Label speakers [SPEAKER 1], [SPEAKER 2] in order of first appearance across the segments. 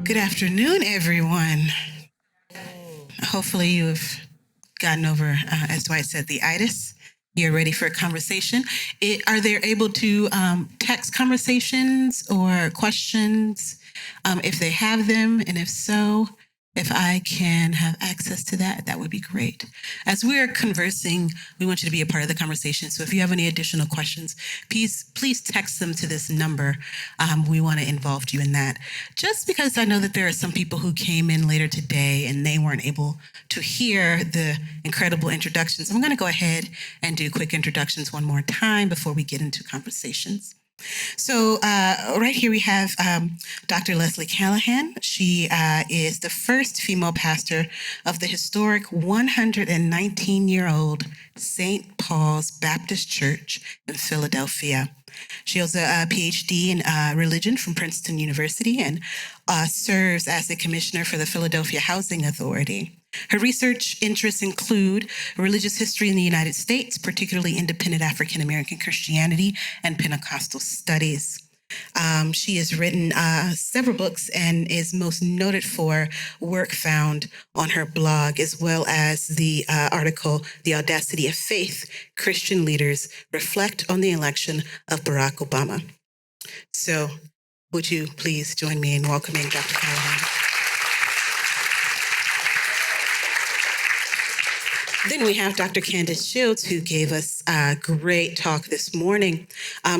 [SPEAKER 1] Good afternoon, everyone. Hopefully you have gotten over, as Dwight said, the itis. You're ready for a conversation. Are they able to text conversations or questions if they have them? And if so, if I can have access to that, that would be great. As we're conversing, we want you to be a part of the conversation. So if you have any additional questions, please text them to this number. We want to involve you in that. Just because I know that there are some people who came in later today and they weren't able to hear the incredible introductions, I'm going to go ahead and do quick introductions one more time before we get into conversations. So right here we have Dr. Leslie Callahan. She is the first female pastor of the historic 119-year-old St. Paul's Baptist Church in Philadelphia. She has a PhD in religion from Princeton University and serves as the commissioner for the Philadelphia Housing Authority. Her research interests include religious history in the United States, particularly independent African American Christianity and Pentecostal studies. She has written several books and is most noted for work found on her blog, as well as the article, The Audacity of Faith, Christian Leaders Reflect on the Election of Barack Obama. So would you please join me in welcoming Dr. Callahan? Then we have Dr. Candace Shields, who gave us a great talk this morning.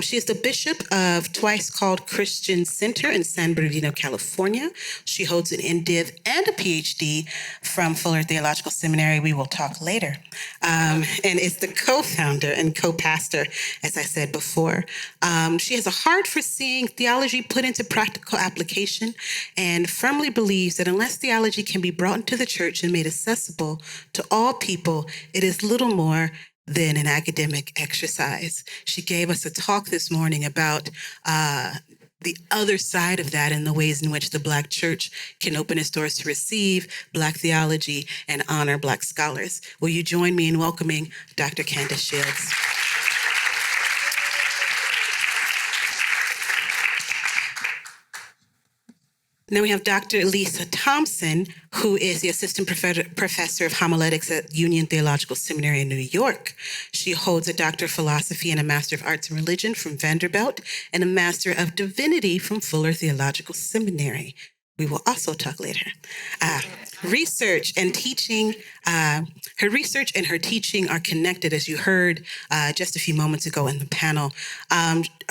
[SPEAKER 1] She is the bishop of Twice Called Christian Center in San Bernardino, California. She holds an MDiv and a PhD from Fuller Theological Seminary. We will talk later. And is the co-founder and co-pastor, as I said before. She has a heart for seeing theology put into practical application and firmly believes that unless theology can be brought into the church and made accessible to all people, it is little more than an academic exercise. She gave us a talk this morning about the other side of that and the ways in which the Black church can open its doors to receive Black theology and honor Black scholars. Will you join me in welcoming Dr. Candace Shields? Then we have Dr. Lisa Thompson, who is the assistant professor of homiletics at Union Theological Seminary in New York. She holds a Doctor of Philosophy and a Master of Arts in Religion from Vanderbilt and a Master of Divinity from Fuller Theological Seminary. We will also talk later. Research and teaching, her research and her teaching are connected, as you heard just a few moments ago in the panel.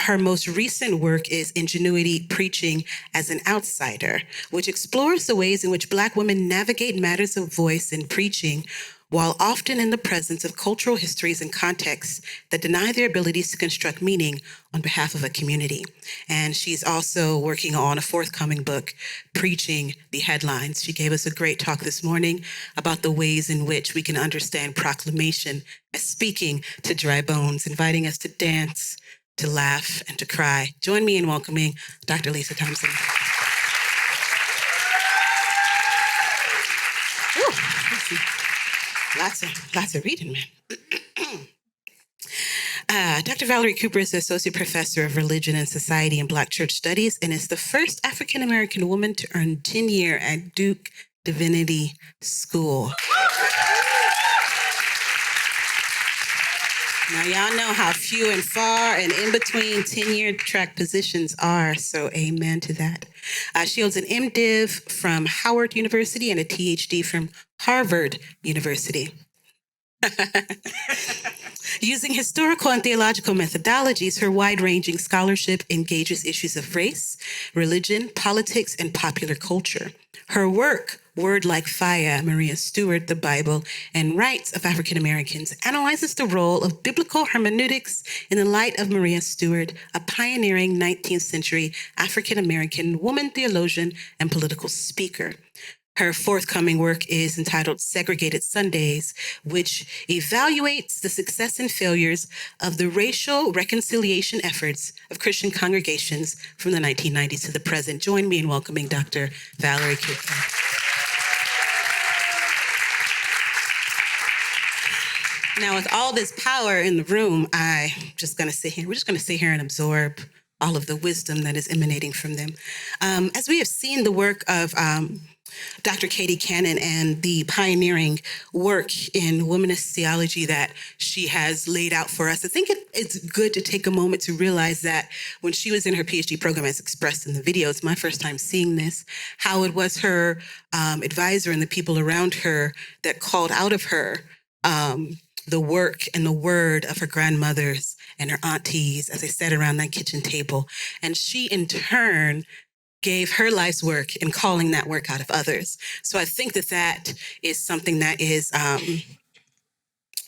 [SPEAKER 1] Her most recent work is Ingenuity Preaching as an Outsider, which explores the ways in which Black women navigate matters of voice in preaching while often in the presence of cultural histories and contexts that deny their abilities to construct meaning on behalf of a community. And she's also working on a forthcoming book, Preaching the Headlines. She gave us a great talk this morning about the ways in which we can understand proclamation as speaking to dry bones, inviting us to dance, to laugh, and to cry. Join me in welcoming Dr. Lisa Thompson. Ooh, lots of reading, man. Dr. Valerie Cooper is the Associate Professor of Religion and Society and Black Church Studies and is the first African-American woman to earn tenure at Duke Divinity School. Now, y'all know how few and far and in between tenured track positions are, so amen to that. She holds an MDiv from Howard University and a PhD from Harvard University. Using historical and theological methodologies, her wide-ranging scholarship engages issues of race, religion, politics, and popular culture. Her work, Word Like Fire, Maria Stewart, the Bible, and Rights of African Americans, analyzes the role of biblical hermeneutics in the light of Maria Stewart, a pioneering 19th century African American woman theologian and political speaker. Her forthcoming work is entitled Segregated Sundays, which evaluates the success and failures of the racial reconciliation efforts of Christian congregations from the 1990s to the present. Join me in welcoming Dr. Valerie Cooper. Now, with all this power in the room, we're just going to sit here and absorb all of the wisdom that is emanating from them. As we have seen the work of Dr. Katie Cannon and the pioneering work in womanist theology that she has laid out for us, I think it's good to take a moment to realize that when she was in her PhD program, as expressed in the video, it's my first time seeing this, how it was her advisor and the people around her that called out of her the work and the word of her grandmothers and her aunties as they sat around that kitchen table. And she, in turn, gave her life's work in calling that work out of others. So I think that is something that is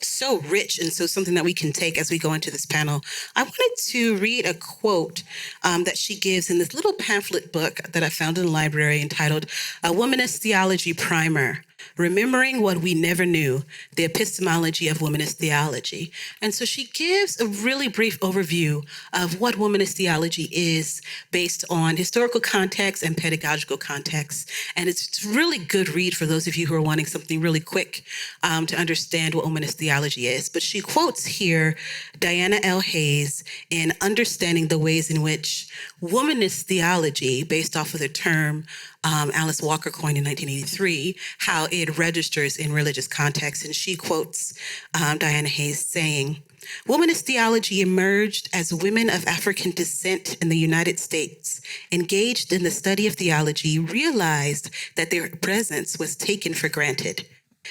[SPEAKER 1] so rich and so something that we can take as we go into this panel. I wanted to read a quote that she gives in this little pamphlet book that I found in the library entitled A Womanist Theology Primer, Remembering What We Never Knew, the Epistemology of Womanist Theology. And so she gives a really brief overview of what womanist theology is based on historical context and pedagogical context. And it's a really good read for those of you who are wanting something really quick to understand what womanist theology is. But she quotes here Diana L. Hayes in Understanding the Ways in Which Womanist Theology, based off of the term Alice Walker coined in 1983, how it registers in religious context. And she quotes Diana Hayes saying, "Womanist theology emerged as women of African descent in the United States, engaged in the study of theology, realized that their presence was taken for granted.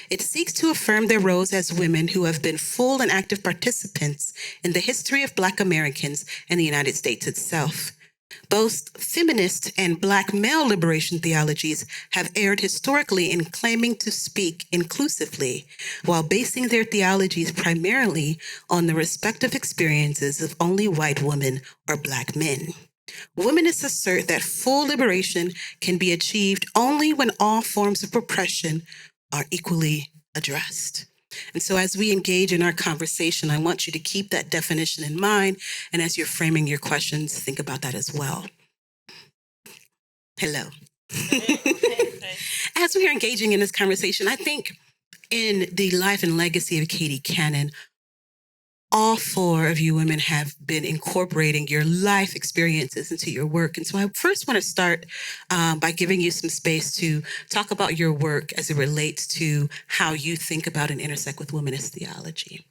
[SPEAKER 1] It seeks to affirm their roles as women who have been full and active participants in the history of Black Americans and the United States itself. Both feminist and Black male liberation theologies have erred historically in claiming to speak inclusively, while basing their theologies primarily on the respective experiences of only white women or Black men. Womanists assert that full liberation can be achieved only when all forms of oppression are equally addressed." And so as we engage in our conversation, I want you to keep that definition in mind. And as you're framing your questions, think about that as well. Hello. As we are engaging in this conversation, I think in the life and legacy of Katie Cannon, all four of you women have been incorporating your life experiences into your work. And so I first want to start by giving you some space to talk about your work as it relates to how you think about and intersect with womanist theology.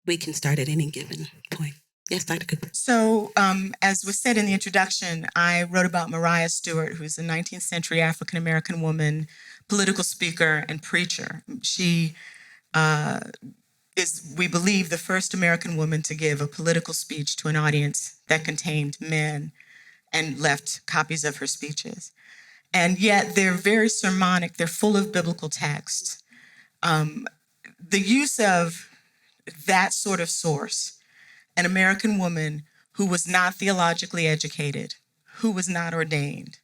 [SPEAKER 1] We can start at any given point. Yes, Dr. Cooper.
[SPEAKER 2] So as was said in the introduction, I wrote about Mariah Stewart, who's a 19th century African-American woman, political speaker and preacher. She is, we believe, the first American woman to give a political speech to an audience that contained men and left copies of her speeches. And yet they're very sermonic, they're full of biblical texts. The use of that sort of source, an American woman who was not theologically educated, who was not ordained,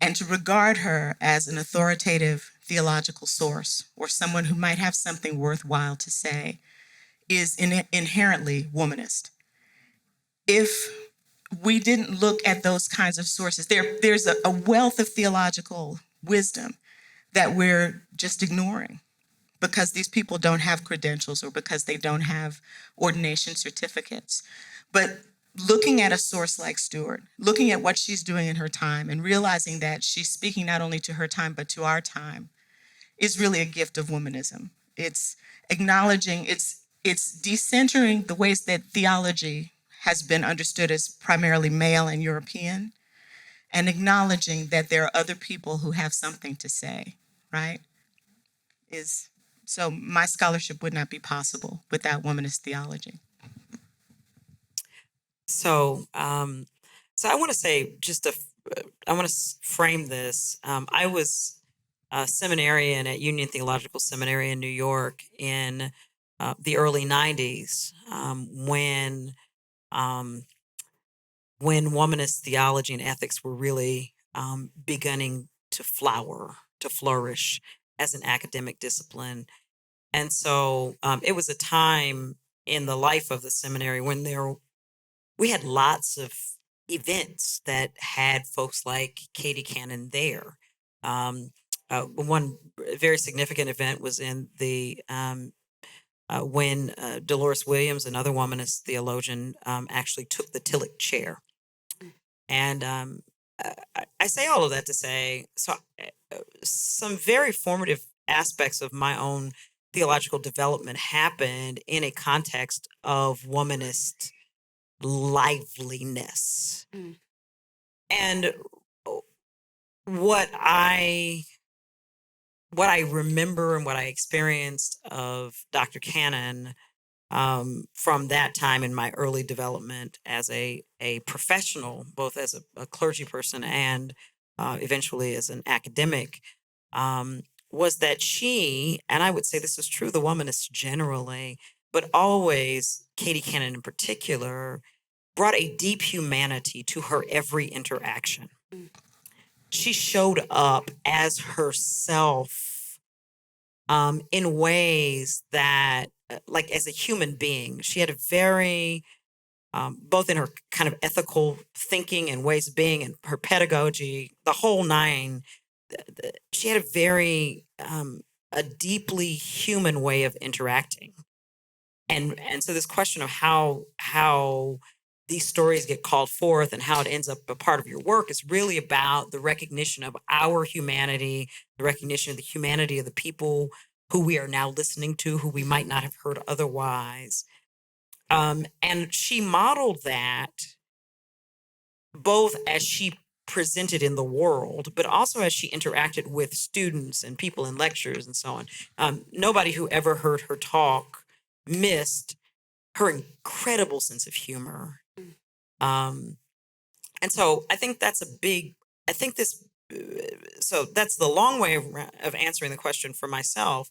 [SPEAKER 2] and to regard her as an authoritative theological source or someone who might have something worthwhile to say is inherently womanist. If we didn't look at those kinds of sources, there's a wealth of theological wisdom that we're just ignoring because these people don't have credentials or because they don't have ordination certificates. But looking at a source like Stewart, looking at what she's doing in her time and realizing that she's speaking not only to her time, but to our time, is really a gift of womanism. It's acknowledging, it's decentering the ways that theology has been understood as primarily male and European, and acknowledging that there are other people who have something to say, right? So my scholarship would not be possible without womanist theology.
[SPEAKER 3] So I want to say I want to frame this. I was a seminarian at Union Theological Seminary in New York in the early 90s when womanist theology and ethics were really beginning to flourish as an academic discipline. And so it was a time in the life of the seminary when we had lots of events that had folks like Katie Cannon there. One very significant event was in the when Dolores Williams, another womanist theologian, actually took the Tillich chair And I say all of that to say, some very formative aspects of my own theological development happened in a context of womanist liveliness. And what I remember and what I experienced of Dr. Cannon from that time in my early development as a professional, both as a clergy person and eventually as an academic, was that she, and I would say this is true, the womanists generally, but always Katie Cannon in particular, brought a deep humanity to her every interaction. She showed up as herself in ways that, like as a human being, she had a very, both in her kind of ethical thinking and ways of being and her pedagogy, the whole nine, she had a very, a deeply human way of interacting. And so this question of how these stories get called forth and how it ends up a part of your work is really about the recognition of our humanity, the recognition of the humanity of the people who we are now listening to, who we might not have heard otherwise. And she modeled that both as she presented in the world, but also as she interacted with students and people in lectures and so on. Nobody who ever heard her talk missed her incredible sense of humor. And so I think that's a big, I think this, so that's the long way of answering the question for myself.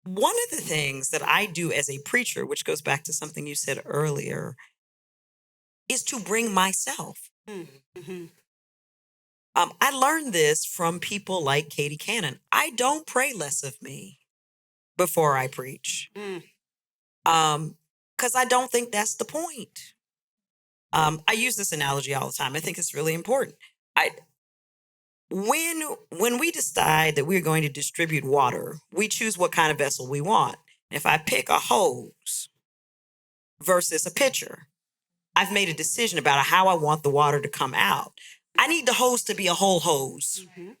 [SPEAKER 3] One of the things that I do as a preacher, which goes back to something you said earlier, is to bring myself.
[SPEAKER 1] Mm-hmm.
[SPEAKER 3] I learned this from people like Katie Cannon. I don't pray less of me before I preach. Because I don't think that's the point. I use this analogy all the time. I think it's really important. When we decide that we're going to distribute water, we choose what kind of vessel we want. If I pick a hose versus a pitcher, I've made a decision about how I want the water to come out. I need the hose to be a whole hose.
[SPEAKER 1] Mm-hmm.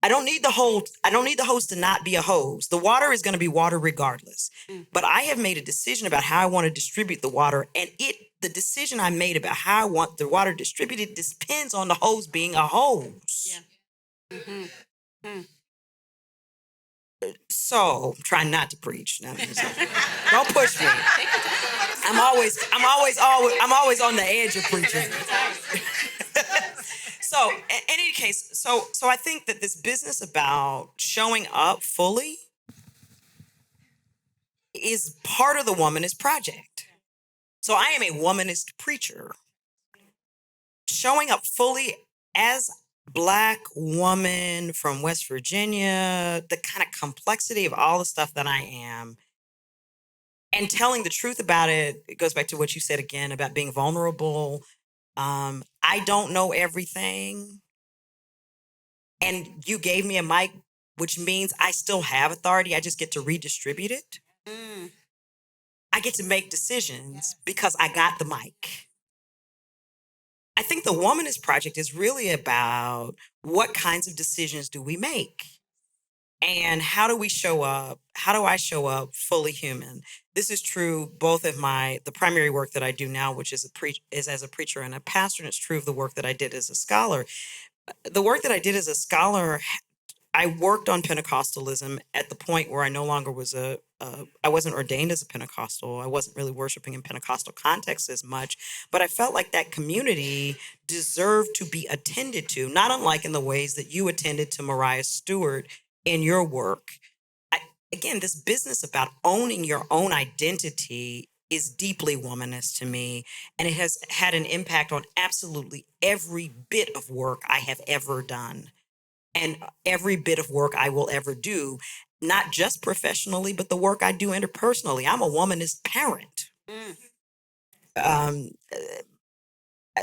[SPEAKER 3] I don't need the hose to not be a hose. The water is going to be water regardless. But I have made a decision about how I want to distribute the water, and the decision I made about how I want the water distributed depends on the hose being a hose.
[SPEAKER 1] Yeah. Mm-hmm.
[SPEAKER 3] So I'm trying not to preach. No, don't push me. I'm always on the edge of preaching. So in any case, so I think that this business about showing up fully is part of the womanist project. So I am a womanist preacher. Showing up fully as Black woman from West Virginia, the kind of complexity of all the stuff that I am, and telling the truth about it, it goes back to what you said again about being vulnerable. I don't know everything. And you gave me a mic, which means I still have authority. I just get to redistribute it. I get to make decisions because I got the mic. I think the Womanist Project is really about what kinds of decisions do we make? And how do we show up? How do I show up fully human? This is true both of the primary work that I do now, which is as a preacher and a pastor, and it's true of the work that I did as a scholar. The work that I did as a scholar, I worked on Pentecostalism at the point where I no longer was I wasn't ordained as a Pentecostal. I wasn't really worshiping in Pentecostal context as much, but I felt like that community deserved to be attended to, not unlike in the ways that you attended to Mariah Stewart in your work. Again, this business about owning your own identity is deeply womanist to me, and it has had an impact on absolutely every bit of work I have ever done. And every bit of work I will ever do, not just professionally, but the work I do interpersonally. I'm a womanist parent.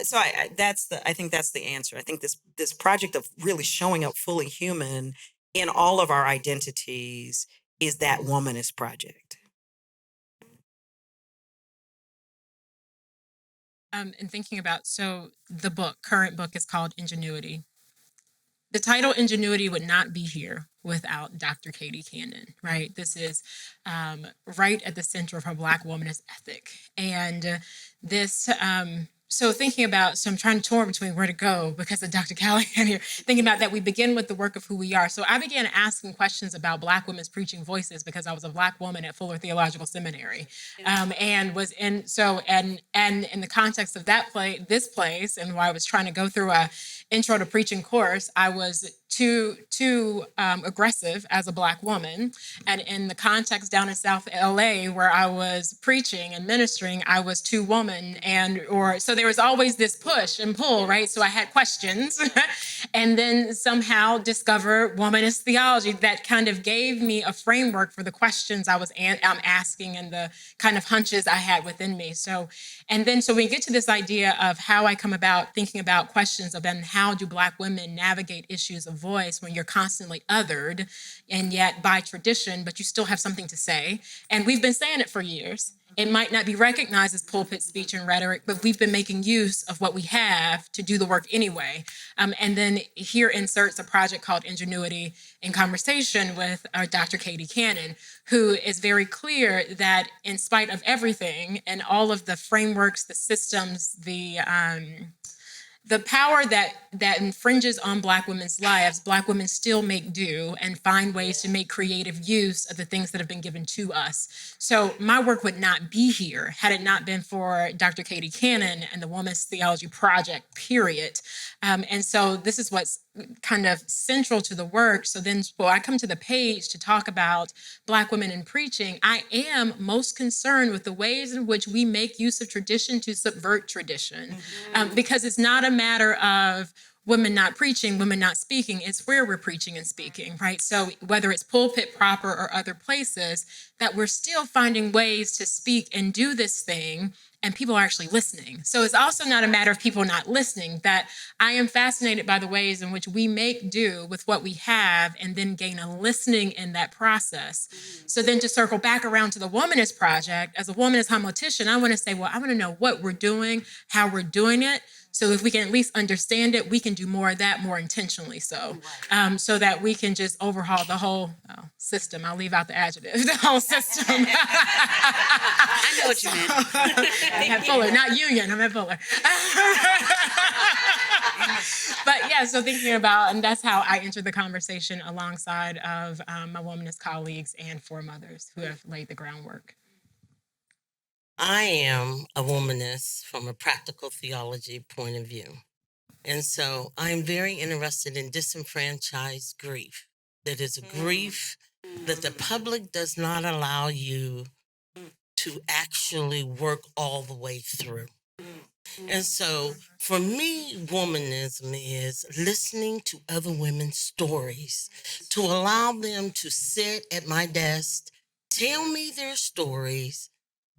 [SPEAKER 3] So I think that's the answer. I think this project of really showing up fully human in all of our identities is that womanist project.
[SPEAKER 4] and thinking about, so the current book is called Ingenuity. The title Ingenuity would not be here without Dr. Katie Cannon, right? This is right at the center of her Black womanist ethic. And so thinking about, so I'm trying to tour between where to go because of Dr. Callahan here, thinking about that we begin with the work of who we are. So I began asking questions about Black women's preaching voices because I was a Black woman at Fuller Theological Seminary. And was in, so, and in the context of this place, and while I was trying to go through a intro to preaching course, I was too aggressive as a Black woman. And in the context down in South LA where I was preaching and ministering, I was too woman, so there was always this push and pull, right? So I had questions and then somehow discover womanist theology that kind of gave me a framework for the questions I'm asking and the kind of hunches I had within me. So we get to this idea of how I come about thinking about questions of then how do Black women navigate issues of voice when you're constantly othered and yet by tradition, but you still have something to say. And we've been saying it for years. It might not be recognized as pulpit speech and rhetoric, but we've been making use of what we have to do the work anyway. And then here inserts a project called Ingenuity in conversation with Dr. Katie Cannon, who is very clear that in spite of everything and all of the frameworks, the systems, the power that infringes on Black women's lives, Black women still make do and find ways to make creative use of the things that have been given to us. So my work would not be here had it not been for Dr. Katie Cannon and the Womanist Theology Project, period. And so this is what's kind of central to the work. So then when I come to the page to talk about Black women in preaching, I am most concerned with the ways in which we make use of tradition to subvert tradition. Because it's not a matter of women not preaching, women not speaking, it's where we're preaching and speaking, right? So whether it's pulpit proper or other places, that we're still finding ways to speak and do this thing, and people are actually listening. So it's also not a matter of people not listening, that I am fascinated by the ways in which we make do with what we have and then gain a listening in that process. So then to circle back around to the Womanist Project, as a womanist homiletian, I want to say, well, I want to know what we're doing, how we're doing it. So if we can at least understand it, we can do more of that more intentionally so that we can just overhaul the whole system. I'll leave out the adjective, the whole system.
[SPEAKER 1] I know what you meant.
[SPEAKER 4] I'm at Fuller, not union, I'm at Fuller. But yeah, so thinking about, and that's how I entered the conversation alongside of my womanist colleagues and foremothers who have laid the groundwork.
[SPEAKER 5] I am a womanist from a practical theology point of view. And so I'm very interested in disenfranchised grief. That is a grief that the public does not allow you to actually work all the way through. And so for me, womanism is listening to other women's stories, to allow them to sit at my desk, tell me their stories,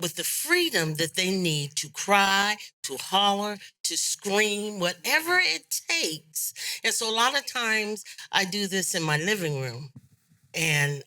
[SPEAKER 5] with the freedom that they need to cry, to holler, to scream, whatever it takes. And so a lot of times I do this in my living room, and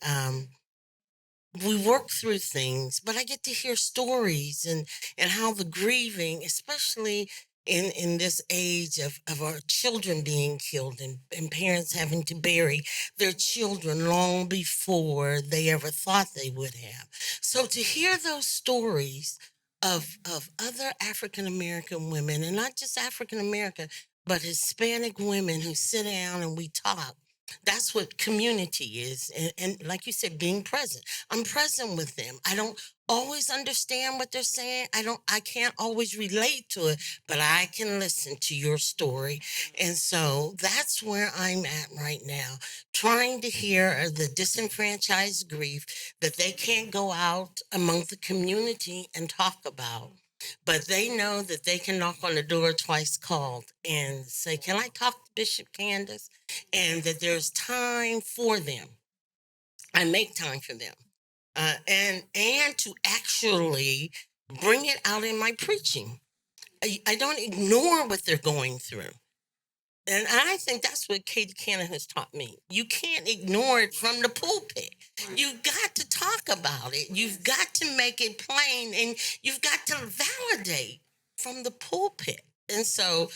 [SPEAKER 5] we work through things, but I get to hear stories and how the grieving, especially in this age of our children being killed and parents having to bury their children long before they ever thought they would have. So to hear those stories of other African American women, and not just African American, but Hispanic women who sit down and we talk. That's what community is. And like you said, being present. I'm present with them. I don't always understand what they're saying. I can't always relate to it, but I can listen to your story. And so that's where I'm at right now, trying to hear the disenfranchised grief that they can't go out among the community and talk about. But they know that they can knock on the door twice called and say, can I talk to Bishop Candace? And that there's time for them. I make time for them. And to actually bring it out in my preaching. I don't ignore what they're going through. And I think that's what Katie Cannon has taught me. You can't ignore it from the pulpit. You've got to talk about it. You've got to make it plain, and you've got to validate from the pulpit. And so,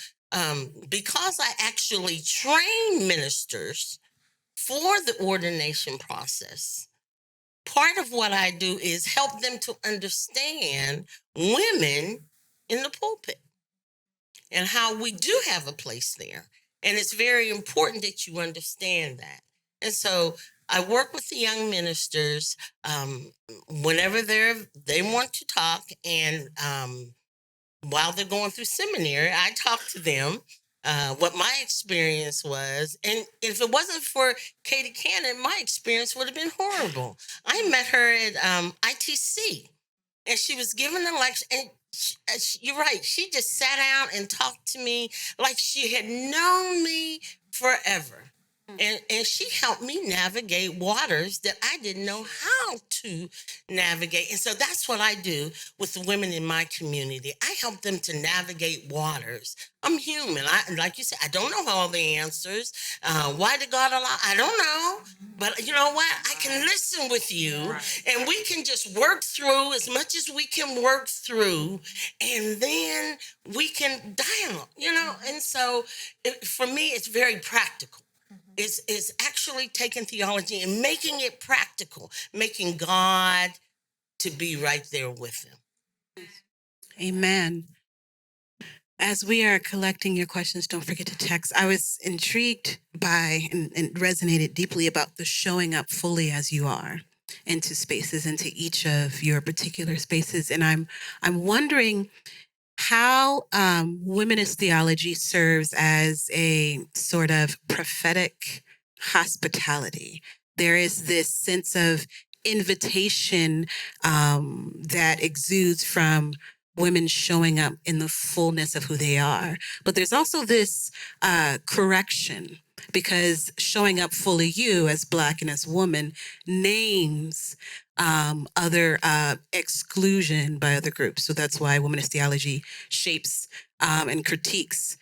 [SPEAKER 5] because I actually train ministers for the ordination process, part of what I do is help them to understand women in the pulpit and how we do have a place there. And it's very important that you understand that. And so I work with the young ministers whenever they want to talk, and while they're going through seminary, I talk to them what my experience was. And if it wasn't for Katie Cannon, my experience would have been horrible. I met her at ITC, and she was giving a lecture, and you're right, she just sat down and talked to me like she had known me forever. And she helped me navigate waters that I didn't know how to navigate. And so that's what I do with the women in my community. I help them to navigate waters. I'm human. Like you said, I don't know all the answers. Why did God allow? I don't know. But you know what? I can listen with you, and we can just work through as much as we can work through, and then we can dialogue, And so for me, it's very practical. Is actually taking theology and making it practical, making God to be right there with them.
[SPEAKER 1] Amen. As we are collecting your questions, don't forget to text. I was intrigued by and resonated deeply about the showing up fully as you are into spaces, into each of your particular spaces. And I'm wondering how womanist theology serves as a sort of prophetic hospitality. There is this sense of invitation that exudes from women showing up in the fullness of who they are. But there's also this correction, because showing up fully you as Black and as woman names other exclusion by other groups. So that's why womanist theology shapes and critiques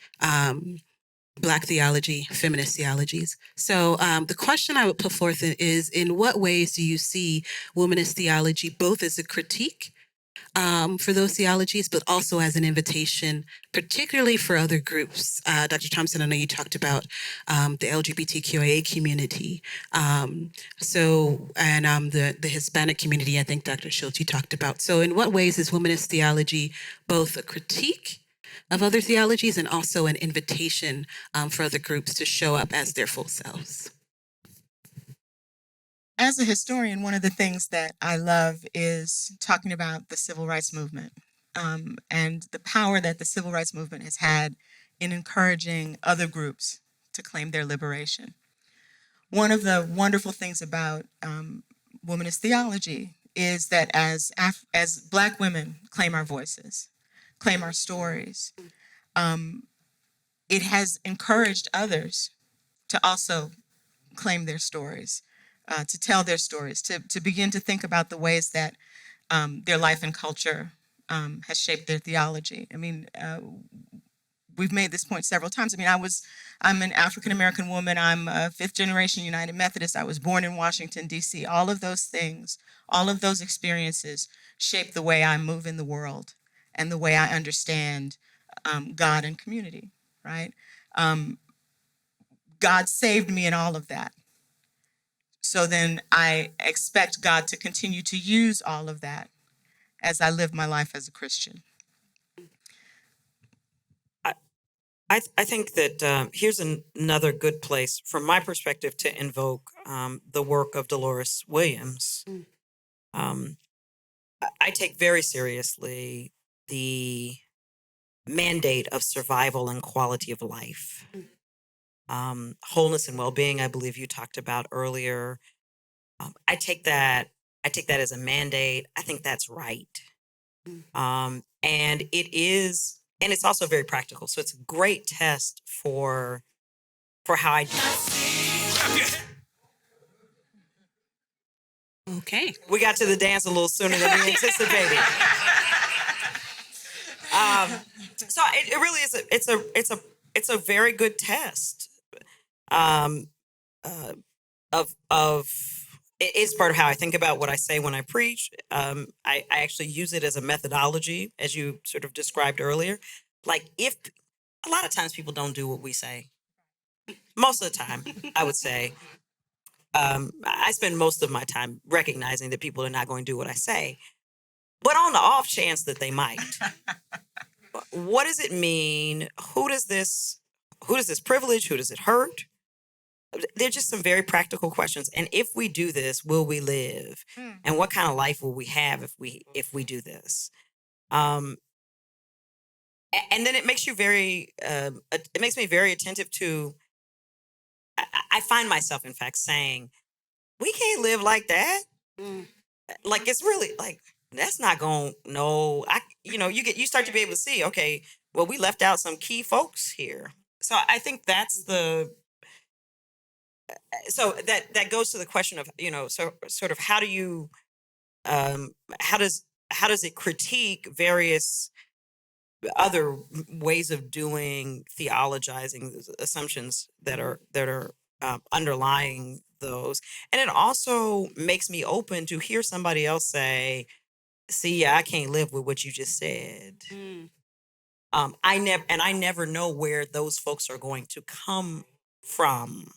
[SPEAKER 1] Black theology, feminist theologies. So the question I would put forth is, in what ways do you see womanist theology both as a critique for those theologies, but also as an invitation, particularly for other groups? Dr. Thompson, I know you talked about the LGBTQIA community. And the Hispanic community, I think Dr. Shields, you talked about. So in what ways is womanist theology both a critique of other theologies and also an invitation for other groups to show up as their full selves?
[SPEAKER 2] As a historian, one of the things that I love is talking about the civil rights movement and the power that the civil rights movement has had in encouraging other groups to claim their liberation. One of the wonderful things about womanist theology is that as Black women claim our voices, claim our stories, it has encouraged others to also claim their stories, to tell their stories, to begin to think about the ways that their life and culture has shaped their theology. I mean, we've made this point several times. I mean, I'm an African-American woman. I'm a fifth-generation United Methodist. I was born in Washington, D.C. All of those things, all of those experiences shape the way I move in the world and the way I understand God and community, right? God saved me in all of that. So then I expect God to continue to use all of that as I live my life as a Christian.
[SPEAKER 3] I think that here's another good place, from my perspective, to invoke the work of Dolores Williams. I take very seriously the mandate of survival and quality of life. Wholeness and well-being, I believe you talked about earlier. I take that as a mandate. I think that's right. And it's also very practical. So it's a great test for how I do it.
[SPEAKER 1] Okay.
[SPEAKER 3] We got to the dance a little sooner than we anticipated. So it really is. It's a very good test of it's part of how I think about what I say when I preach. I actually use it as a methodology, as you sort of described earlier. Like, if a lot of times people don't do what we say, most of the time, I would say, I spend most of my time recognizing that people are not going to do what I say. But on the off chance that they might, what does it mean? Who does this privilege? Who does it hurt? They're just some very practical questions. And if we do this, will we live? And what kind of life will we have if we do this? And then it makes you very it makes me very attentive to. I find myself, in fact, saying, we can't live like that. Like, it's really like, that's not going, no, you start to be able to see, okay, well, we left out some key folks here. So I think that's so that goes to the question of, so sort of how do you, how does it critique various other ways of doing theologizing, assumptions that are underlying those. And it also makes me open to hear somebody else say, see, I can't live with what you just said. I never know where those folks are going to come from.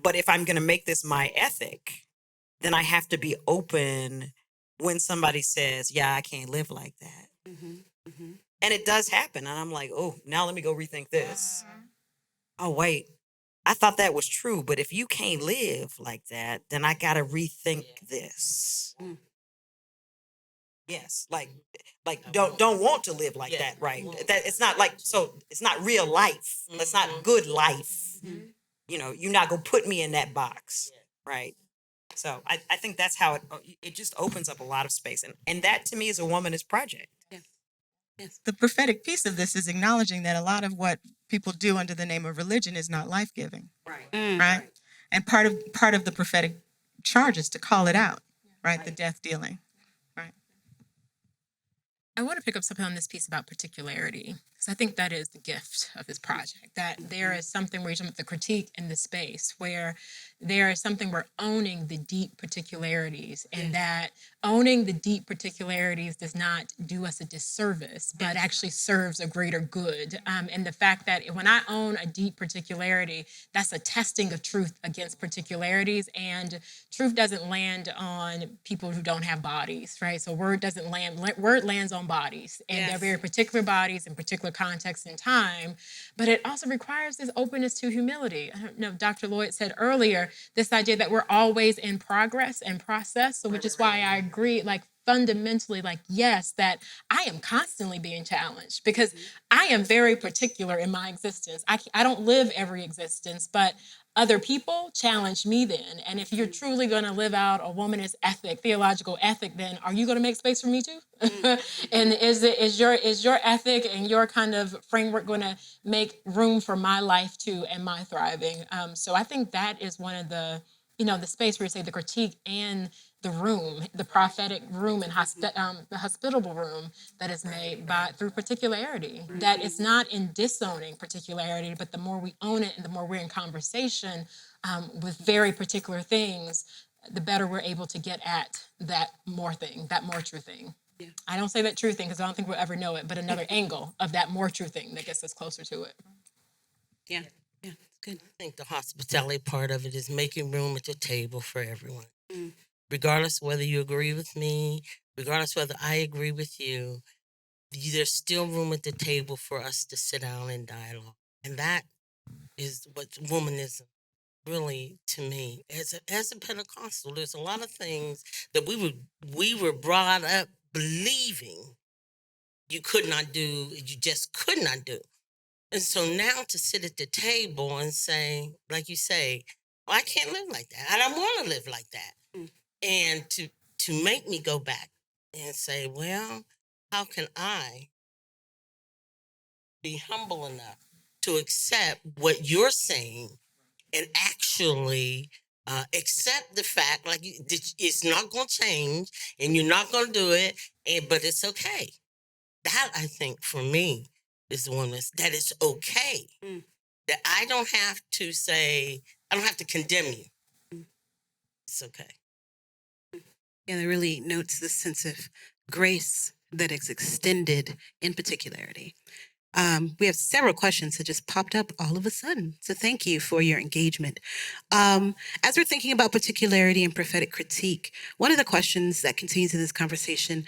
[SPEAKER 3] But if I'm going to make this my ethic, then I have to be open when somebody says, yeah, I can't live like that. And it does happen. And I'm like, oh, now let me go rethink this. Oh, wait, I thought that was true. But if you can't live like that, then I got to rethink this. Yes, like don't want to live like that, right? That it's not like, so it's not real life. That's not good life. You're not gonna put me in that box, right? So I think that's how it just opens up a lot of space, and that to me is a womanist project.
[SPEAKER 1] Yes.
[SPEAKER 2] The prophetic piece of this is acknowledging that a lot of what people do under the name of religion is not life-giving, right? And part of the prophetic charge is to call it out, right? The death dealing, right?
[SPEAKER 4] I want to pick up something on this piece about particularity, because I think that is the gift of this project, that there is something where you're talking about the critique in the space, where there is something we're owning the deep particularities, and that owning the deep particularities does not do us a disservice, but actually serves a greater good. And the fact that when I own a deep particularity, that's a testing of truth against particularities, and truth doesn't land on people who don't have bodies, right? So word doesn't land, word lands on bodies, and they're very particular bodies in particular contexts and time, but it also requires this openness to humility. I don't know, Dr. Lloyd said earlier, this idea that we're always in progress and process, so which is why I agree, like fundamentally, like, yes, that I am constantly being challenged because I am very particular in my existence. I don't live every existence, but other people challenge me then. And if you're truly going to live out a womanist ethic, theological ethic, then are you going to make space for me too? And is your ethic and your kind of framework going to make room for my life too and my thriving? So I think that is one of the, the space where you say the critique and the room, the prophetic room and the hospitable room that is made through particularity. That it's not in disowning particularity, but the more we own it and the more we're in conversation with very particular things, the better we're able to get at that more thing, that more true thing. Yeah. I don't say that true thing because I don't think we'll ever know it, but another angle of that more true thing that gets us closer to it.
[SPEAKER 1] Yeah, it's good.
[SPEAKER 5] I think the hospitality part of it is making room at the table for everyone. Regardless whether you agree with me, regardless whether I agree with you, there's still room at the table for us to sit down and dialogue. And that is what womanism really, to me, as a Pentecostal, there's a lot of things that we were brought up believing you could not do, you just could not do. And so now to sit at the table and say, like you say, I can't live like that. I don't want to live like that. And to make me go back and say, well, how can I be humble enough to accept what you're saying and actually accept the fact, like, it's not going to change and you're not going to do it, but it's okay. That, I think, for me, is the one that it's okay. That I don't have to say, I don't have to condemn you. it's okay.
[SPEAKER 1] Yeah, that really notes the sense of grace that is extended in particularity. We have several questions that just popped up all of a sudden. So thank you for your engagement. As we're thinking about particularity and prophetic critique, one of the questions that continues in this conversation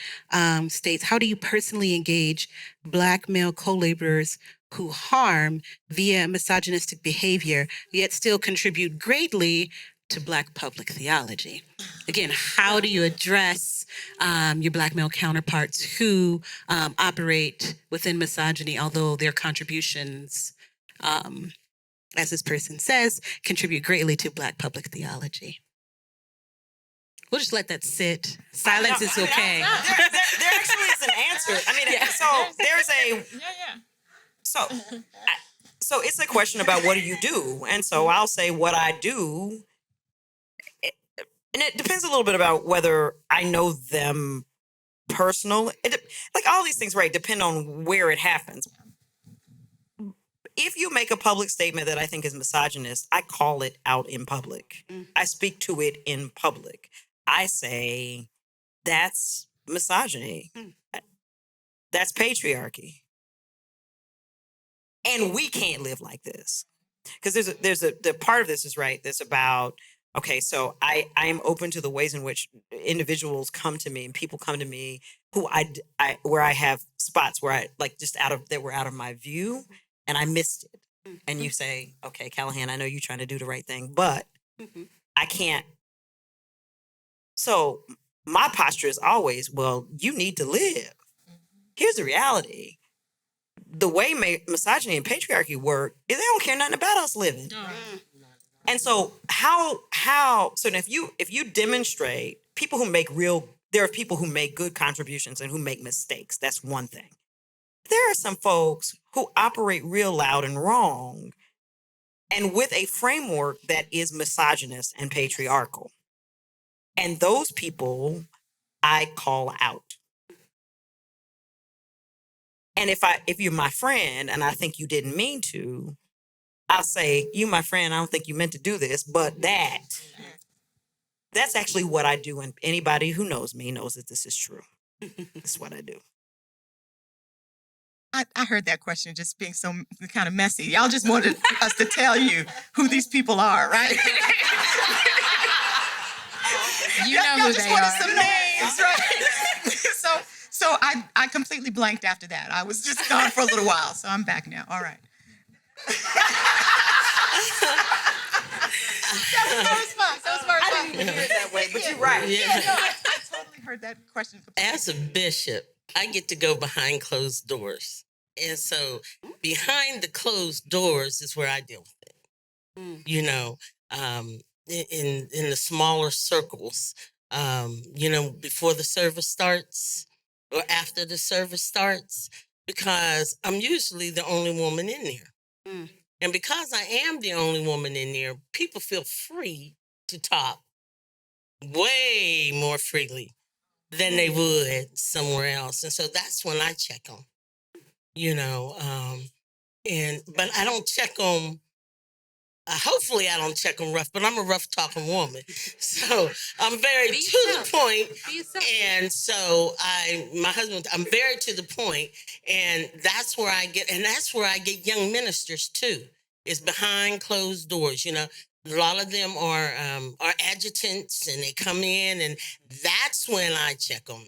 [SPEAKER 1] states, how do you personally engage Black male co-laborers who harm via misogynistic behavior, yet still contribute greatly to Black public theology? Again, how do you address your Black male counterparts who operate within misogyny, although their contributions, as this person says, contribute greatly to Black public theology? We'll just let that sit. Silence is okay.
[SPEAKER 3] There actually is an answer. I mean, so there's a so it's a question about what do you do, and so I'll say what I do. And it depends a little bit about whether I know them personally. Like all these things, right, depend on where it happens. If you make a public statement that I think is misogynist, I call it out in public. I speak to it in public. I say, that's misogyny. That's patriarchy. And we can't live like this. Because the part of this is right. That's about, okay, so I am open to the ways in which individuals come to me and people come to me who where I have spots where I like just that were out of my view and I missed it. And you say, okay, Callahan, I know you're trying to do the right thing, but I can't. So my posture is always, well, you need to live. Here's the reality. The way misogyny and patriarchy work is they don't care nothing about us living. And so so if you demonstrate there are people who make good contributions and who make mistakes. That's one thing. There are some folks who operate real loud and wrong and with a framework that is misogynist and patriarchal. And those people I call out. And if you're my friend and I think you didn't mean to, I'll say, you, my friend, I don't think you meant to do this, but that's actually what I do. And anybody who knows me knows that this is true. This is what I do.
[SPEAKER 2] I heard that question just being so kind of messy. Y'all just wanted us to tell you who these people are, right?
[SPEAKER 4] You know
[SPEAKER 2] y'all
[SPEAKER 4] who
[SPEAKER 2] just
[SPEAKER 4] they
[SPEAKER 2] wanted
[SPEAKER 4] are.
[SPEAKER 2] some names, right? So I completely blanked after that. I was just gone for a little while, so I'm back now. All right. That was my response.
[SPEAKER 3] I didn't even hear it that way, but you're right.
[SPEAKER 2] I totally heard that question completely.
[SPEAKER 5] As a bishop, I get to go behind closed doors. And so behind the closed doors is where I deal with it. You know, in the smaller circles, before the service starts or after the service starts, because I'm usually the only woman in there. And because I am the only woman in there, people feel free to talk way more freely than they would somewhere else. And so that's when I check them, but I don't check them. Hopefully I don't check them rough, but I'm a rough talking woman. So I'm very to the point. And so I'm very to the point, and that's where I get young ministers too. It's behind closed doors. A lot of them are adjutants, and they come in, and that's when I check them.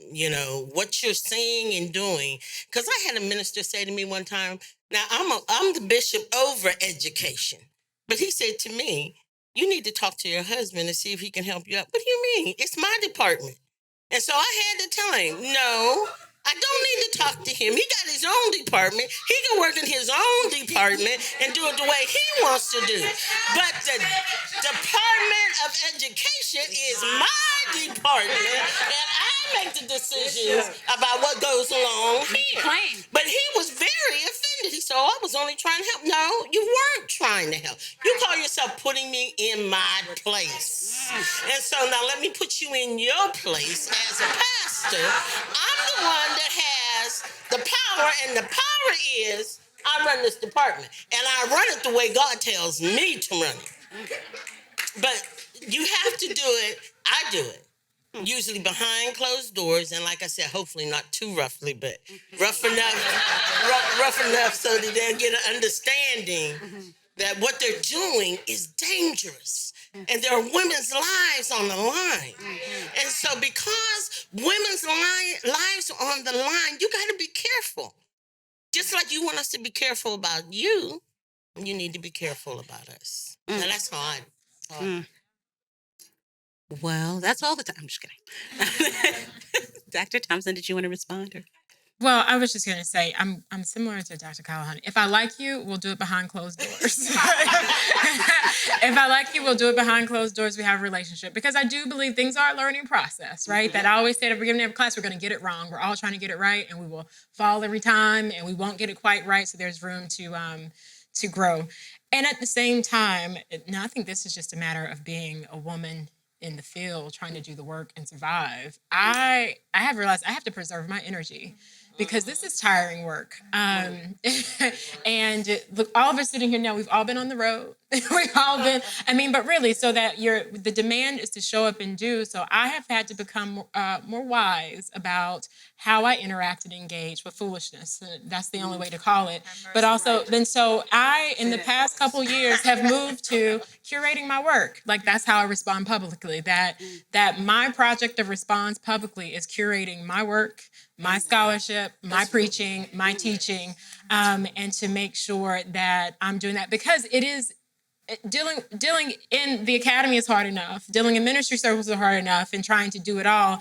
[SPEAKER 5] What you're saying and doing. Because I had a minister say to me one time, now I'm the bishop over education. But he said to me, you need to talk to your husband and see if he can help you out. What do you mean? It's my department. And so I had to tell him, no, I don't need to talk to him. He got his own department. He can work in his own department and do it the way he wants to do. But the Department of Education is my department, and I make the decisions about what goes along here. But he was very offended. He said, I was only trying to help. No, you weren't trying to help. You call yourself putting me in my place. And so now let me put you in your place as a pastor. I'm the one that has the power, and the power is I run this department, and I run it the way God tells me to run it. But you have to do it I do it. Usually behind closed doors, and like I said, hopefully not too roughly, but rough enough so that they'll get an understanding that what they're doing is dangerous. And there are women's lives on the line. And so because women's lives are on the line, you got to be careful. Just like you want us to be careful about you, you need to be careful about us. And that's hard.
[SPEAKER 1] Well, that's all the time. I'm just kidding. Dr. Thompson, did you want to respond? Or?
[SPEAKER 4] Well, I was just going to say, I'm similar to Dr. Callahan. If I like you, we'll do it behind closed doors. If I like you, we'll do it behind closed doors. We have a relationship. Because I do believe things are a learning process, right? That I always say at the beginning of class, we're going to get it wrong. We're all trying to get it right, and we will fall every time, and we won't get it quite right. So there's room to grow. And at the same time, now I think this is just a matter of being a woman in the field, trying to do the work and survive. I have realized I have to preserve my energy, because this is tiring work. And look, all of us sitting here now, we've all been on the road. We've all been, but really, so that the demand is to show up and do. So I have had to become more wise about how I interact and engage with foolishness. That's the only way to call it. But also, so I, in the past couple years, have moved to curating my work. Like, that's how I respond publicly. That my project of response publicly is curating my work, my scholarship, my preaching, my teaching, and to make sure that I'm doing that, because it is dealing in the academy is hard enough. Dealing in ministry circles is hard enough, and trying to do it all.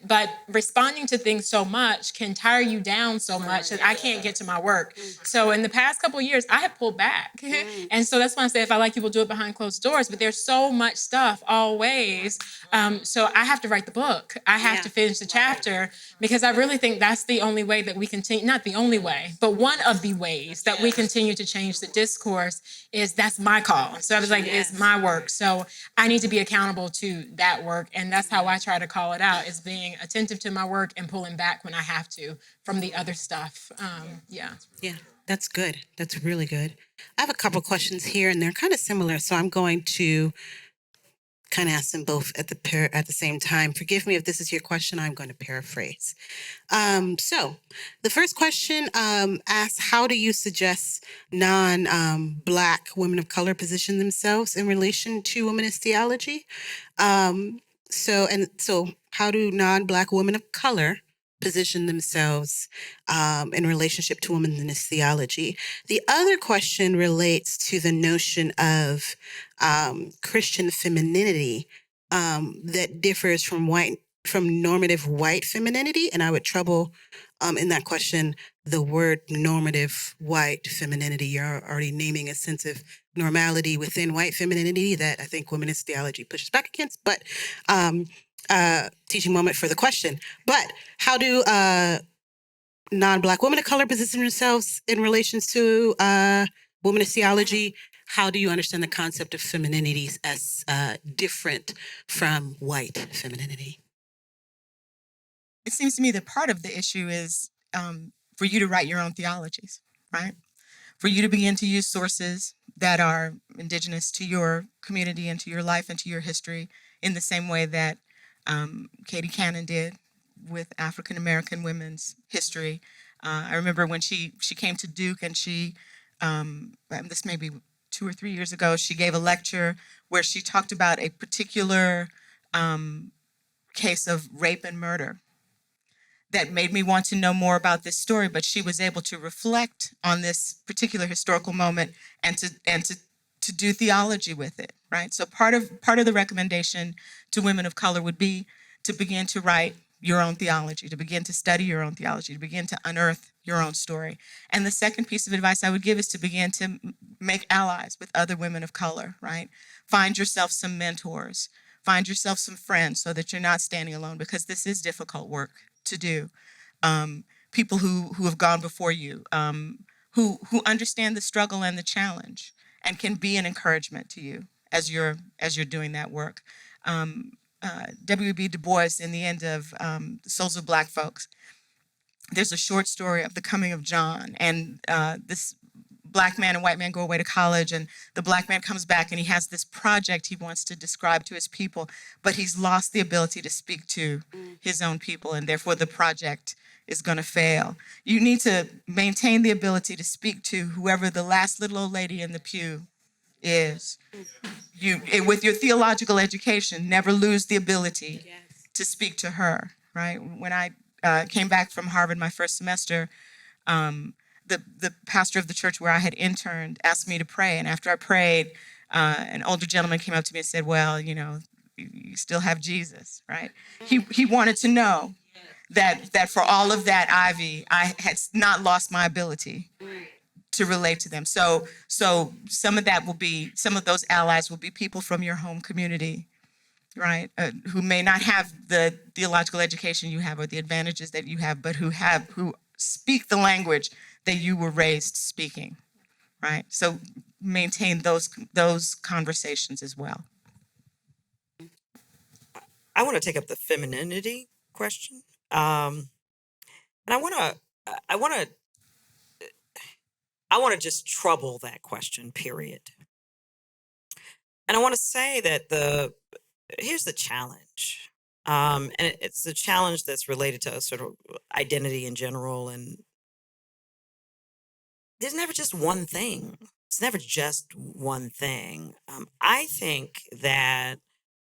[SPEAKER 4] But responding to things so much can tire you down so much that I can't get to my work. So in the past couple of years, I have pulled back. And so that's why I say, if I like you, we'll do it behind closed doors. But there's so much stuff always. So I have to write the book. I have to finish the chapter, because I really think that's the only way that we continue, not the only way, but one of the ways that we continue to change the discourse is that's my call. So I was like, it's my work. So I need to be accountable to that work. And that's how I try to call it out, is being attentive to my work and pulling back when I have to from the other stuff. Yeah,
[SPEAKER 1] that's good. That's really good. I have a couple questions here, and they're kind of similar. So I'm going to kind of ask them both at the same time. Forgive me if this is your question. I'm going to paraphrase. So the first question asks, how do you suggest non-Black women of color position themselves in relation to womanist theology? So how do non-Black women of color position themselves in relationship to womanist theology? The other question relates to the notion of Christian femininity that differs from normative white femininity, and I would trouble in that question the word normative white femininity. You're already naming a sense of normality within white femininity that I think womanist theology pushes back against. But teaching moment for the question. But how do non-Black women of color position themselves in relation to womanist theology? How do you understand the concept of femininity as different from white femininity?
[SPEAKER 2] It seems to me that part of the issue is for you to write your own theologies, right? For you to begin to use sources that are indigenous to your community and to your life and to your history, in the same way that Katie Cannon did with African American women's history. I remember when she came to Duke, and she, this may be 2 or 3 years ago, she gave a lecture where she talked about a particular case of rape and murder that made me want to know more about this story. But she was able to reflect on this particular historical moment and to do theology with it, right? So part of the recommendation to women of color would be to begin to write your own theology, to begin to study your own theology, to begin to unearth your own story. And the second piece of advice I would give is to begin to make allies with other women of color, right? Find yourself some mentors, find yourself some friends, so that you're not standing alone, because this is difficult work to do. People who have gone before you, who understand the struggle and the challenge, and can be an encouragement to you as you're doing that work. W.B. Du Bois, in the end of The Souls of Black Folks, there's a short story of the coming of John, and this black man and white man go away to college, and the black man comes back and he has this project he wants to describe to his people, but he's lost the ability to speak to his own people, and therefore the project is going to fail. You need to maintain the ability to speak to whoever the last little old lady in the pew is. With your theological education, never lose the ability to speak to her, right? When I came back from Harvard my first semester, the pastor of the church where I had interned asked me to pray. And after I prayed, an older gentleman came up to me and said, well, you still have Jesus, right? He wanted to know that for all of that ivy, I had not lost my ability to relate to them. So some of those allies will be people from your home community, right? Who may not have the theological education you have or the advantages that you have, but who speak the language that you were raised speaking, right? So maintain those conversations as well.
[SPEAKER 3] I want to take up the femininity question, and I want to just trouble that question. Period. And I want to say that here's the challenge, and it's a challenge that's related to sort of identity in general. And there's never just one thing. It's never just one thing. I think that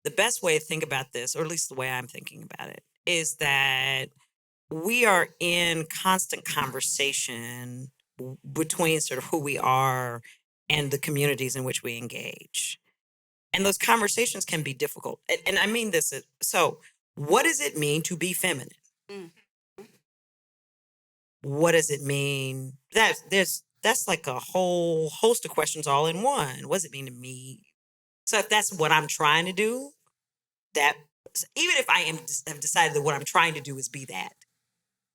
[SPEAKER 3] the best way to think about this, or at least the way I'm thinking about it, is that we are in constant conversation between sort of who we are and the communities in which we engage. And those conversations can be difficult. And I mean this. So what does it mean to be feminine? What does it mean? That's like a whole host of questions all in one. What does it mean to me? So if that's what I'm trying to do, that even if I have decided that what I'm trying to do is be that,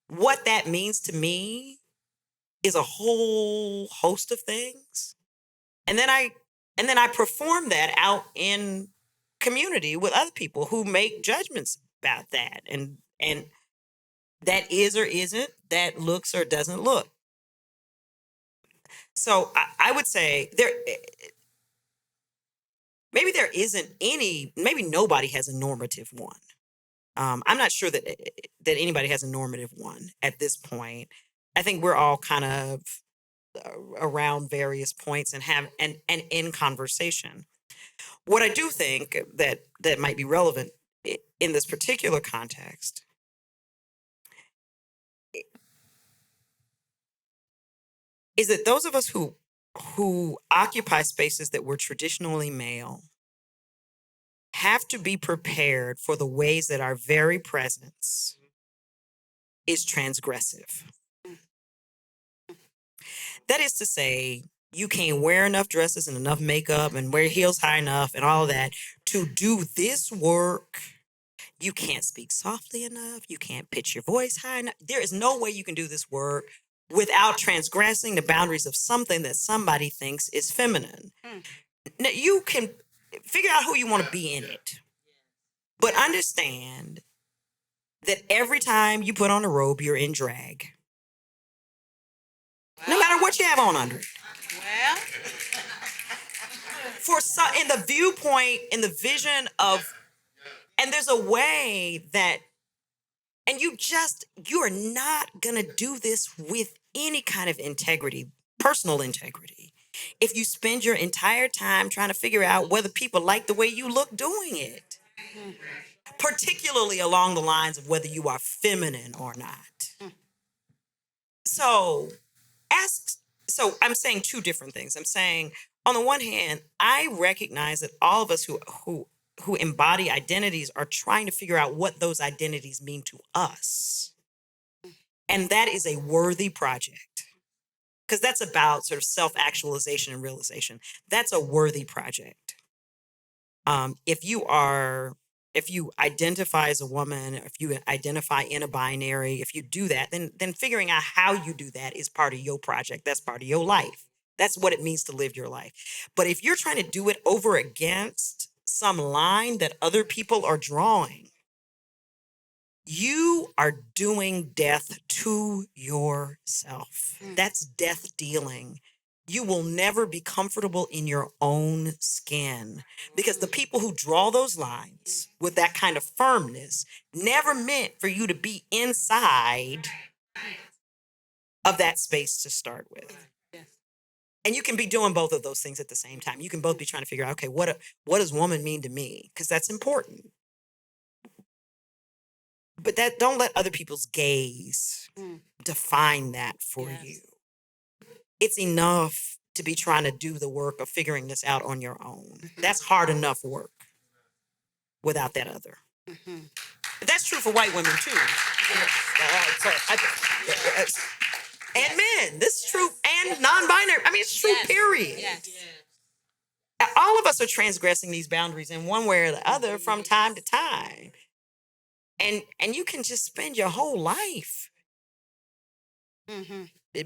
[SPEAKER 3] what that means to me is a whole host of things. And then I perform that out in community with other people who make judgments about that. And that is or isn't, that looks or doesn't look. So I would say maybe there isn't maybe nobody has a normative one. I'm not sure that anybody has a normative one at this point. I think we're all kind of around various points and in conversation. What I do think that might be relevant in this particular context is that those of us who occupy spaces that were traditionally male have to be prepared for the ways that our very presence is transgressive. That is to say, you can't wear enough dresses and enough makeup and wear heels high enough and all of that to do this work. You can't speak softly enough. You can't pitch your voice high enough. There is no way you can do this work without transgressing the boundaries of something that somebody thinks is feminine. Now, you can figure out who you want to be in it, but understand that every time you put on a robe, you're in drag. No matter what you have on under it.
[SPEAKER 1] Well,
[SPEAKER 3] For some, in the viewpoint, in the vision of, and there's a way that, and you are not gonna do this with any kind of integrity, personal integrity, if you spend your entire time trying to figure out whether people like the way you look doing it, particularly along the lines of whether you are feminine or not. So I'm saying two different things. I'm saying, on the one hand, I recognize that all of us who embody identities are trying to figure out what those identities mean to us. And that is a worthy project, because that's about sort of self-actualization and realization. That's a worthy project. If you identify as a woman, if you identify in a binary, if you do that, then figuring out how you do that is part of your project. That's part of your life. That's what it means to live your life. But if you're trying to do it over against some line that other people are drawing, you are doing death to yourself. That's death dealing. you will never be comfortable in your own skin, because the people who draw those lines with that kind of firmness never meant for you to be inside of that space to start with. And you can be doing both of those things at the same time. You can both be trying to figure out, okay, what does woman mean to me? Because that's important. But that, don't let other people's gaze define that for you. It's enough to be trying to do the work of figuring this out on your own. That's hard enough work without that other. But that's true for white women too. And men. This is true. And non-binary. I mean, it's true, period. All of us are transgressing these boundaries in one way or the other from time to time. And you can just spend your whole life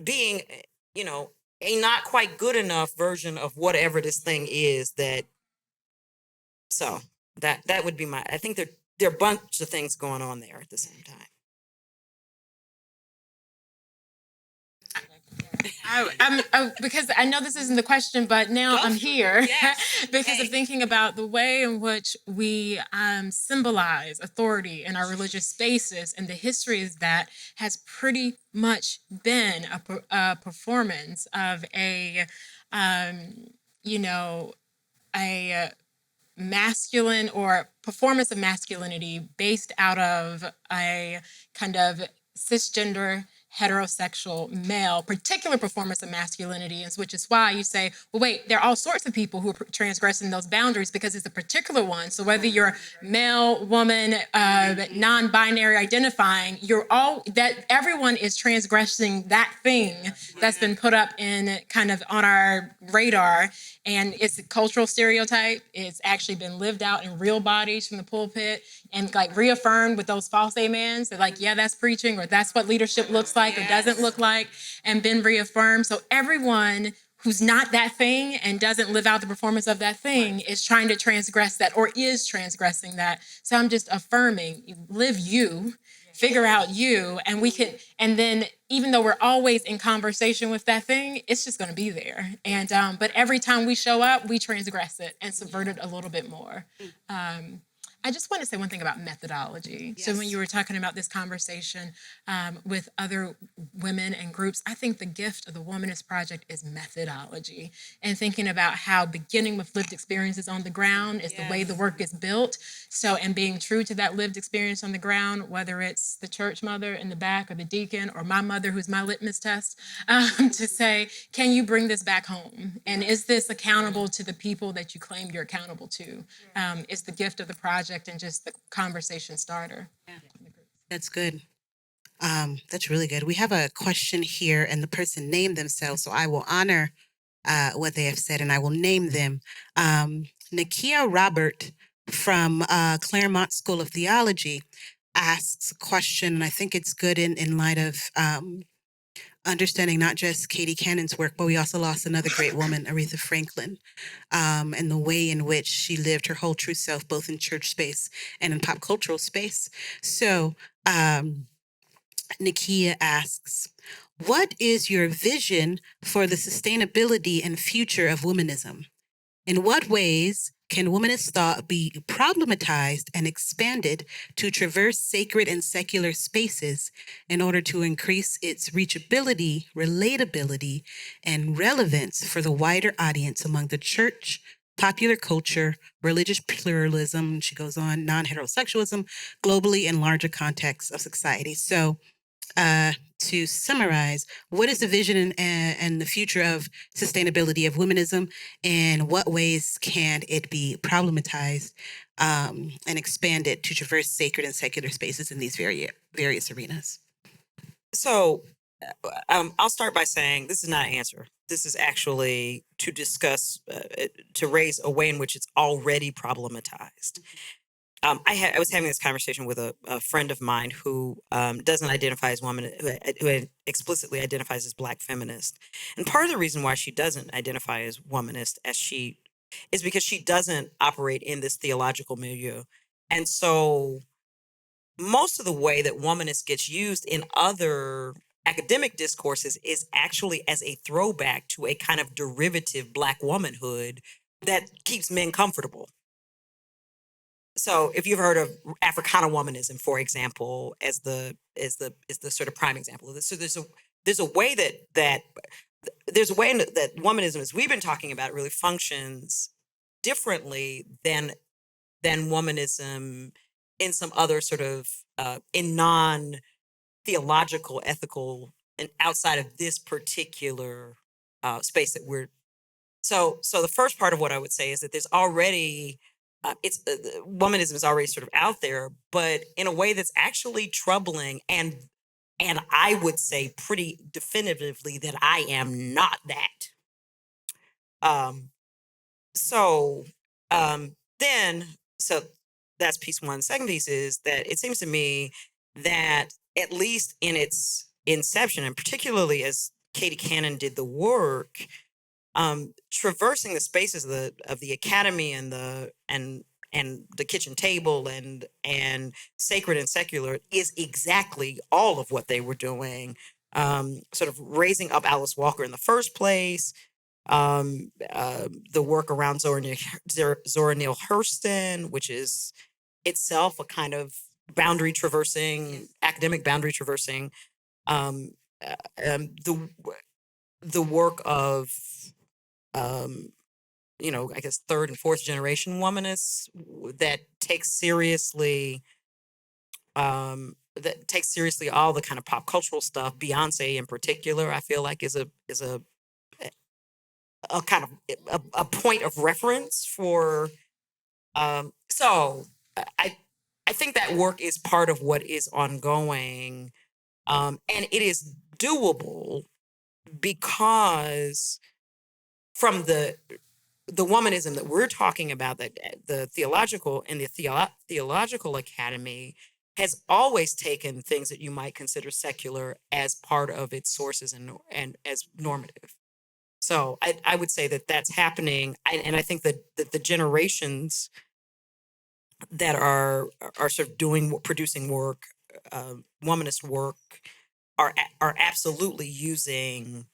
[SPEAKER 3] being, a not quite good enough version of whatever this thing is that. So that would be I think there are a bunch of things going on there at the same time.
[SPEAKER 4] Because I know this isn't the question, but now I'm here because of thinking about the way in which we symbolize authority in our religious spaces, and the history of that has pretty much been a performance of a masculine, or performance of masculinity based out of a kind of cisgender heterosexual male particular performance of masculinity, which is why you say, well, wait, there are all sorts of people who are transgressing those boundaries because it's a particular one. So whether you're male, woman, non-binary identifying, everyone is transgressing that thing that's been put up in kind of on our radar. And it's a cultural stereotype. It's actually been lived out in real bodies from the pulpit and like reaffirmed with those false amens. They're like, yeah, that's preaching, or that's what leadership looks like or doesn't look like, and been reaffirmed. So everyone who's not that thing and doesn't live out the performance of that thing is trying to transgress that, or is transgressing that. So I'm just affirming, live you, figure out you, and then even though we're always in conversation with that thing, it's just going to be there. And but every time we show up, we transgress it and subvert it a little bit more. I just want to say one thing about methodology. Yes. So when you were talking about this conversation with other women and groups, I think the gift of the Womanist Project is methodology, and thinking about how beginning with lived experiences on the ground is the way the work is built. So, and being true to that lived experience on the ground, whether it's the church mother in the back or the deacon or my mother, who's my litmus test, to say, can you bring this back home? And is this accountable to the people that you claim you're accountable to? It's the gift of the project and just the conversation starter. Yeah.
[SPEAKER 1] That's good. That's really good. We have a question here, and the person named themselves, so I will honor what they have said, and I will name them. Nakia Robert from Claremont School of Theology asks a question, and I think it's good in light of understanding not just Katie Cannon's work, but we also lost another great woman, Aretha Franklin, and the way in which she lived her whole true self, both in church space and in pop cultural space. So Nakia asks, what is your vision for the sustainability and future of womanism? In what ways can womanist thought be problematized and expanded to traverse sacred and secular spaces in order to increase its reachability, relatability, and relevance for the wider audience among the church, popular culture, religious pluralism, she goes on, non-heterosexualism, globally and larger contexts of society? So to summarize, what is the vision and the future of sustainability of womanism, and what ways can it be problematized and expanded to traverse sacred and secular spaces in these various arenas?
[SPEAKER 3] So I'll start by saying this is not an answer. This is actually to discuss, to raise a way in which it's already problematized. I was having this conversation with a friend of mine who doesn't identify as woman, who explicitly identifies as Black feminist. And part of the reason why she doesn't identify as womanist is because she doesn't operate in this theological milieu. And so most of the way that womanist gets used in other academic discourses is actually as a throwback to a kind of derivative Black womanhood that keeps men comfortable. So if you've heard of Africana womanism, for example, as the sort of prime example of this, so there's a way that womanism, as we've been talking about, really functions differently than womanism in some other sort of in non-theological, ethical, and outside of this particular space that we're. So the first part of what I would say is that there's already womanism is already sort of out there, but in a way that's actually troubling, and I would say pretty definitively that I am not that. So then so that's piece one. Second piece is that it seems to me that at least in its inception, and particularly as Katie Cannon did the work, traversing the spaces of the academy and the kitchen table and sacred and secular is exactly all of what they were doing. Sort of raising up Alice Walker in the first place, the work around Zora Neale Hurston, which is itself a kind of boundary traversing, academic boundary traversing, the work of I guess third and fourth generation womanists that takes seriously all the kind of pop cultural stuff. Beyonce in particular, I feel like is a kind of a point of reference for. So I think that work is part of what is ongoing, and it is doable because from the womanism that we're talking about, that the theological and the theological academy has always taken things that you might consider secular as part of its sources and as normative. So I would say that that's happening, and I think that the generations that are sort of producing work, womanist work, are absolutely using.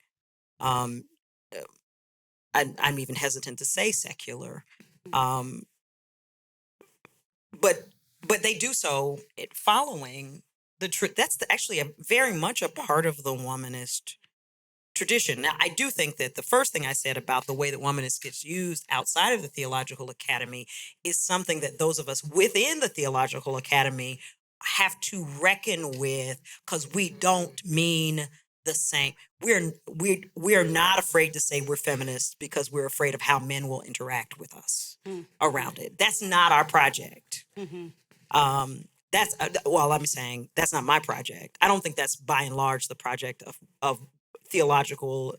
[SPEAKER 3] I'm even hesitant to say secular, but they do so following the that's actually very much a part of the womanist tradition. Now, I do think that the first thing I said about the way that womanist gets used outside of the theological academy is something that those of us within the theological academy have to reckon with, because we don't mean the same. We're not afraid to say we're feminists because we're afraid of how men will interact with us around it. That's not our project. I'm saying that's not my project. I don't think that's by and large the project of theological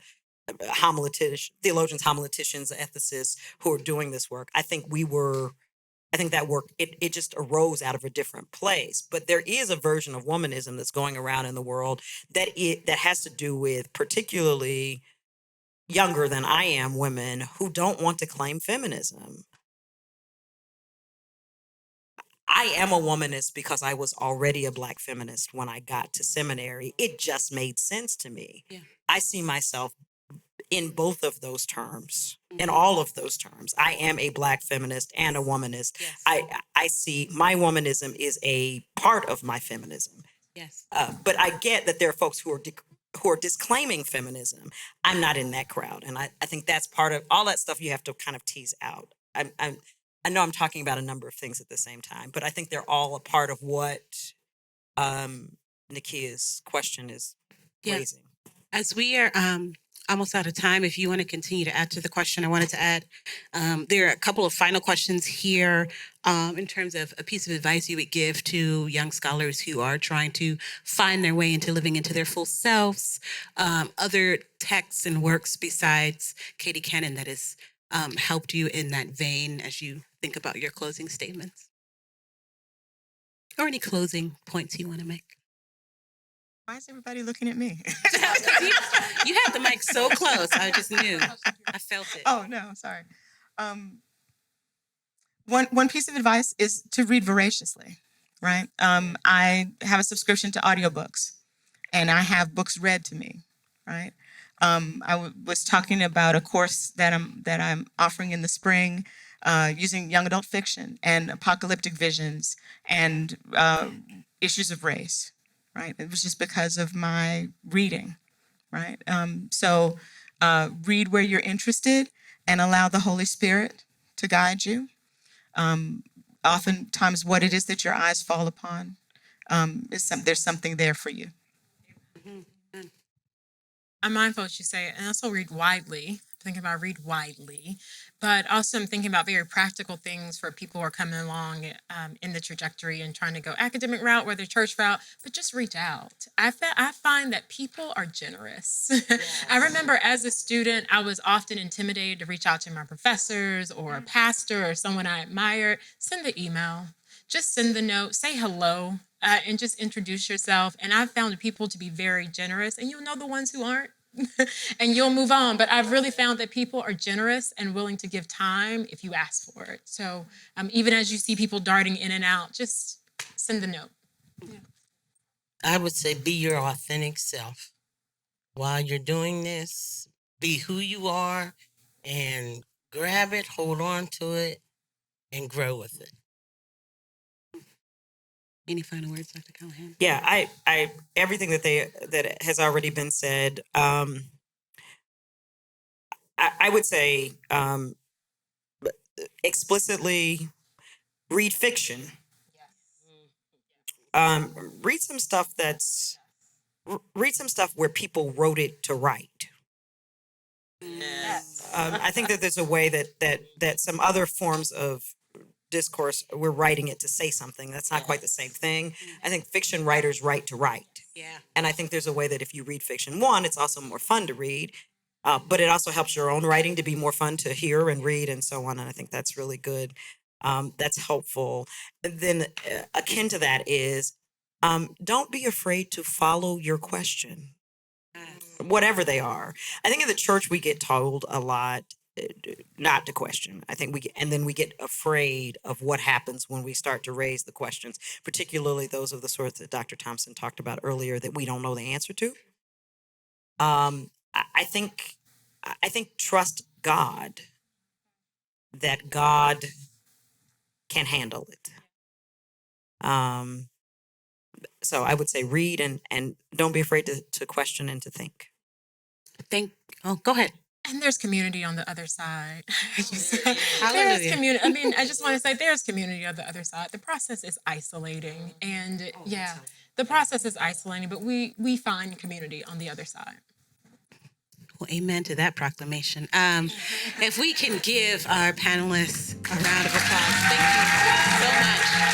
[SPEAKER 3] theologians, homileticians, ethicists who are doing this work. I think that work, it just arose out of a different place. But there is a version of womanism that's going around in the world that has to do with particularly younger than I am women who don't want to claim feminism. I am a womanist because I was already a Black feminist when I got to seminary. It just made sense to me.
[SPEAKER 1] Yeah.
[SPEAKER 3] I see myself in both of those terms, in all of those terms. I am a Black feminist and a womanist.
[SPEAKER 1] Yes.
[SPEAKER 3] I see my womanism is a part of my feminism.
[SPEAKER 1] Yes.
[SPEAKER 3] But I get that there are folks who are disclaiming feminism. I'm not in that crowd, and I think that's part of all that stuff you have to kind of tease out. I know I'm talking about a number of things at the same time, but I think they're all a part of what Nikia's question is raising.
[SPEAKER 1] As we are almost out of time, if you want to continue to add to the question, I wanted to add, there are a couple of final questions here in terms of a piece of advice you would give to young scholars who are trying to find their way into living into their full selves, other texts and works besides Katie Cannon that has helped you in that vein as you think about your closing statements, or any closing points you want to make.
[SPEAKER 2] Why is everybody looking at me?
[SPEAKER 1] You had the mic so close. I just knew. I felt it.
[SPEAKER 2] Oh, no, sorry. One piece of advice is to read voraciously, right? I have a subscription to audiobooks, and I have books read to me, right? Was talking about a course that I'm offering in the spring, using young adult fiction and apocalyptic visions and issues of race, right? It was just because of my reading, right? So read where you're interested and allow the Holy Spirit to guide you. Oftentimes, what it is that your eyes fall upon, there's something there for you.
[SPEAKER 4] I'm mindful as you say it, and also read widely. Thinking about read widely, but also I'm thinking about very practical things for people who are coming along in the trajectory and trying to go academic route, whether church route, but just reach out. I find that people are generous. Yes. I remember as a student, I was often intimidated to reach out to my professors or a pastor or someone I admired. Send the email, just send the note, say hello. And just introduce yourself. And I've found people to be very generous, and you'll know the ones who aren't, and you'll move on. But I've really found that people are generous and willing to give time if you ask for it. So even as you see people darting in and out, just send the note. Yeah.
[SPEAKER 5] I would say be your authentic self. While you're doing this, be who you are and grab it, hold on to it, and grow with it.
[SPEAKER 1] Any final words, Dr. Callahan?
[SPEAKER 3] Yeah, I everything that has already been said. I would say explicitly read fiction. Read some stuff read some stuff where people wrote it to write. I think that there's a way that some other forms of discourse, we're writing it to say something. That's not quite the same thing. I think fiction writers write to write.
[SPEAKER 1] Yeah.
[SPEAKER 3] And I think there's a way that if you read fiction, one, it's also more fun to read, but it also helps your own writing to be more fun to hear and read and so on. And I think that's really good. That's helpful. And then akin to that is, don't be afraid to follow your question, whatever they are. I think in the church, we get told a lot not to question. I think and then we get afraid of what happens when we start to raise the questions, particularly those of the sort that Dr. Thompson talked about earlier that we don't know the answer to. I think trust God, that God can handle it. So I would say read and don't be afraid to question and to think.
[SPEAKER 1] Go ahead.
[SPEAKER 4] And there's community on the other side.
[SPEAKER 1] Hallelujah.
[SPEAKER 4] There's community. I mean, I just want to say there's community on the other side. The process is isolating. And the process is isolating, but we find community on the other side.
[SPEAKER 1] Well, amen to that proclamation. If we can give our panelists a round of applause. Thank you so much.